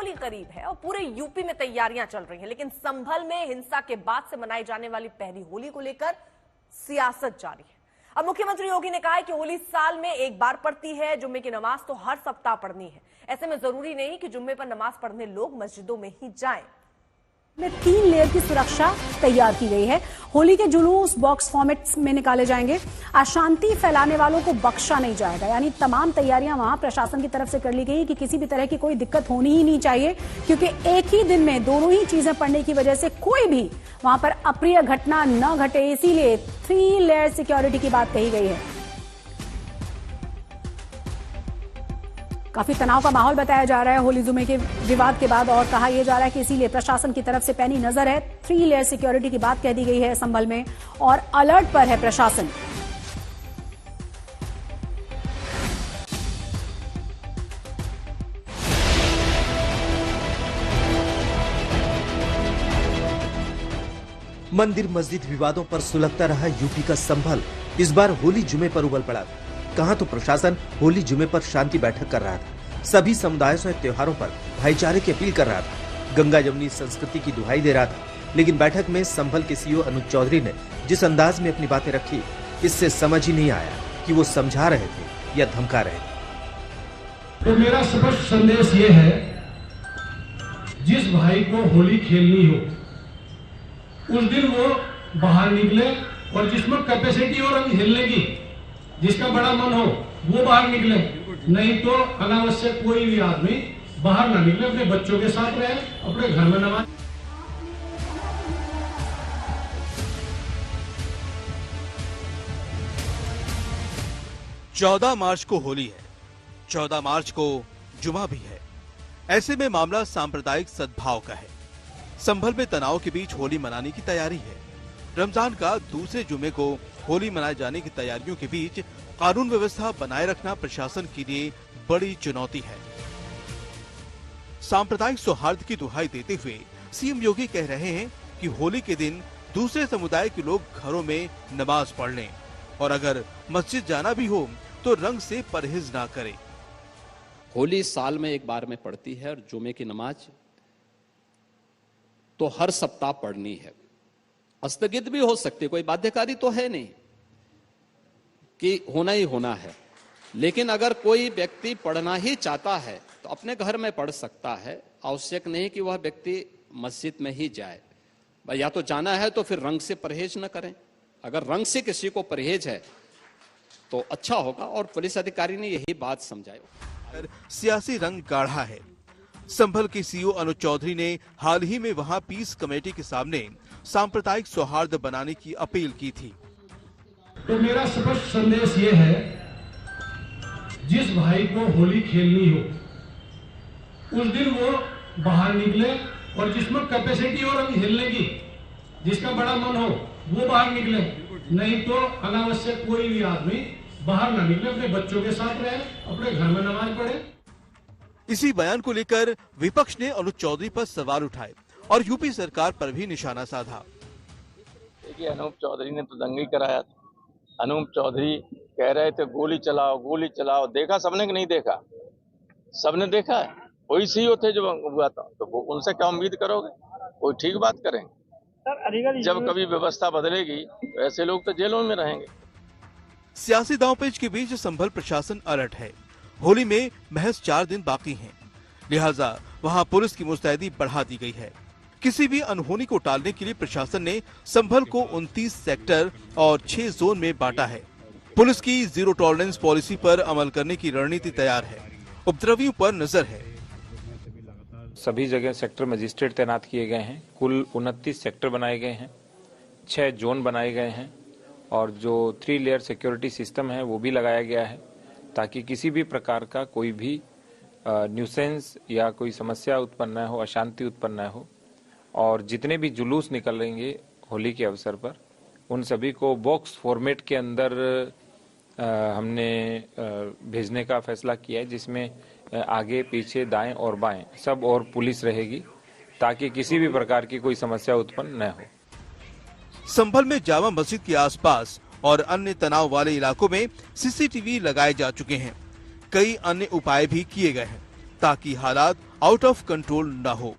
होली करीब है और पूरे यूपी में तैयारियां चल रही हैं, लेकिन संभल में हिंसा के बाद से मनाई जाने वाली पहली होली को लेकर सियासत जारी है। अब मुख्यमंत्री योगी ने कहा है कि होली साल में एक बार पड़ती है, जुम्मे की नमाज तो हर सप्ताह पढ़नी है। ऐसे में जरूरी नहीं कि जुम्मे पर नमाज पढ़ने लोग मस्जिदों में ही जाएं। में 3 लेयर की सुरक्षा तैयार की गई है। होली के जुलूस बॉक्स फॉर्मेट में निकाले जाएंगे। अशांति फैलाने वालों को बख्शा नहीं जाएगा, यानी तमाम तैयारियां वहां प्रशासन की तरफ से कर ली गई कि किसी भी तरह की कोई दिक्कत होनी ही नहीं चाहिए, क्योंकि एक ही दिन में दोनों ही चीजें पड़ने की वजह से कोई भी वहां पर अप्रिय घटना न घटे, इसीलिए 3 लेयर सिक्योरिटी की बात कही गई है। काफी तनाव का माहौल बताया जा रहा है होली जुमे के विवाद के बाद, और कहा यह जा रहा है कि इसीलिए प्रशासन की तरफ से पैनी नजर है। 3 लेयर सिक्योरिटी की बात कह दी गई है संभल में, और अलर्ट पर है प्रशासन। मंदिर मस्जिद विवादों पर सुलगता रहा यूपी का संभल इस बार होली जुमे पर उबल पड़ा था। कहां तो प्रशासन होली जुमे पर शांति बैठक कर रहा था, सभी समुदायों से त्योहारों पर भाईचारे की अपील कर रहा था, गंगा जमुनी संस्कृति की दुहाई दे रहा था। लेकिन बैठक में संभल के सीईओ अनुज चौधरी ने जिस अंदाज में अपनी बातें रखी, इससे समझ ही नहीं आया कि वो समझा रहे थे या धमका रहे थे। तो मेरा स्पष्ट संदेश ये है, जिस भाई को होली खेलनी हो उस दिन वो बाहर निकले, और जिसमें कैपेसिटी और हिलने की, जिसका बड़ा मन हो वो बाहर निकले, नहीं तो अनावश्यक कोई भी आदमी बाहर ना निकले, अपने बच्चों के साथ रहे, अपने घर में नमाज। चौदह मार्च को होली है, 14 मार्च को जुमा भी है। ऐसे में मामला सांप्रदायिक सद्भाव का है। संभल में तनाव के बीच होली मनाने की तैयारी है। रमजान का दूसरे जुमे को होली मनाए जाने की तैयारियों के बीच कानून व्यवस्था बनाए रखना प्रशासन के लिए बड़ी चुनौती है। सांप्रदायिक सौहार्द की दुहाई देते हुए सीएम योगी कह रहे हैं कि होली के दिन दूसरे समुदाय के लोग घरों में नमाज पढ़ लें, और अगर मस्जिद जाना भी हो तो रंग से परहेज ना करें। होली साल में एक बार में पड़ती है, और जुमे की नमाज तो हर सप्ताह पढ़नी है। स्थगित भी हो सकती है, कोई बाध्यकारी तो है नहीं कि होना ही होना है। लेकिन अगर कोई व्यक्ति पढ़ना ही चाहता है तो अपने घर में पढ़ सकता है, आवश्यक नहीं कि वह व्यक्ति मस्जिद में ही जाए। या तो जाना है तो फिर रंग से परहेज न करें। अगर रंग से किसी को परहेज है तो अच्छा होगा, और पुलिस अधिकारी ने यही बात समझाई। सियासी रंग गाढ़ा है। संभल के सीईओ अनुज चौधरी ने हाल ही में वहां पीस कमेटी के सामने सांप्रदायिक सौहार्द बनाने की अपील की थी। तो मेरा स्पष्ट संदेश ये है, जिस भाई को होली खेलनी हो उस दिन वो बाहर निकले, और जिसमें कैपेसिटी और हिलने की, जिसका बड़ा मन हो वो बाहर निकले, नहीं तो अनावश्यक कोई भी आदमी बाहर ना निकले, अपने बच्चों के साथ रहे, अपने घर में नमाज पढ़े। इसी बयान को लेकर विपक्ष ने अनुज चौधरी पर सवाल उठाए और यूपी सरकार पर भी निशाना साधा। देखिए, अनूप चौधरी ने तो दंगा कराया था। अनूप चौधरी कह रहे थे गोली चलाओ गोली चलाओ। देखा सबने कि नहीं देखा? सबने देखा है। वही सीईओ थे जो हुआ था, तो वो उनसे क्या उम्मीद करोगे? कोई ठीक बात करेंगे? जब कभी व्यवस्था बदलेगी तो ऐसे लोग तो जेलों में रहेंगे। सियासी दांवपेच के बीच संभल प्रशासन अलर्ट है। होली में महज 4 दिन बाकी हैं, लिहाजा वहां पुलिस की मुस्तैदी बढ़ा दी गई है। किसी भी अनहोनी को टालने के लिए प्रशासन ने संभल को 29 सेक्टर और 6 जोन में बांटा है। पुलिस की जीरो टॉलरेंस पॉलिसी पर अमल करने की रणनीति तैयार है। उपद्रवियों पर नजर है। सभी जगह सेक्टर मजिस्ट्रेट तैनात किए गए हैं। कुल 29 सेक्टर बनाए गए हैं, 6 जोन बनाए गए हैं, और जो 3 लेयर सिक्योरिटी सिस्टम है वो भी लगाया गया है, ताकि किसी भी प्रकार का कोई भी न्यूसेंस या कोई समस्या उत्पन्न न हो, अशांति उत्पन्न न हो। और जितने भी जुलूस निकलेंगे होली के अवसर पर, उन सभी को बॉक्स फॉर्मेट के अंदर हमने भेजने का फैसला किया है, जिसमें आगे पीछे दाएं और बाएं सब और पुलिस रहेगी, ताकि किसी भी प्रकार की कोई समस्या उत्पन्न न हो। संभल में जामा मस्जिद के आसपास और अन्य तनाव वाले इलाकों में सीसीटीवी लगाए जा चुके हैं। कई अन्य उपाय भी किए गए हैं ताकि हालात आउट ऑफ कंट्रोल न हो।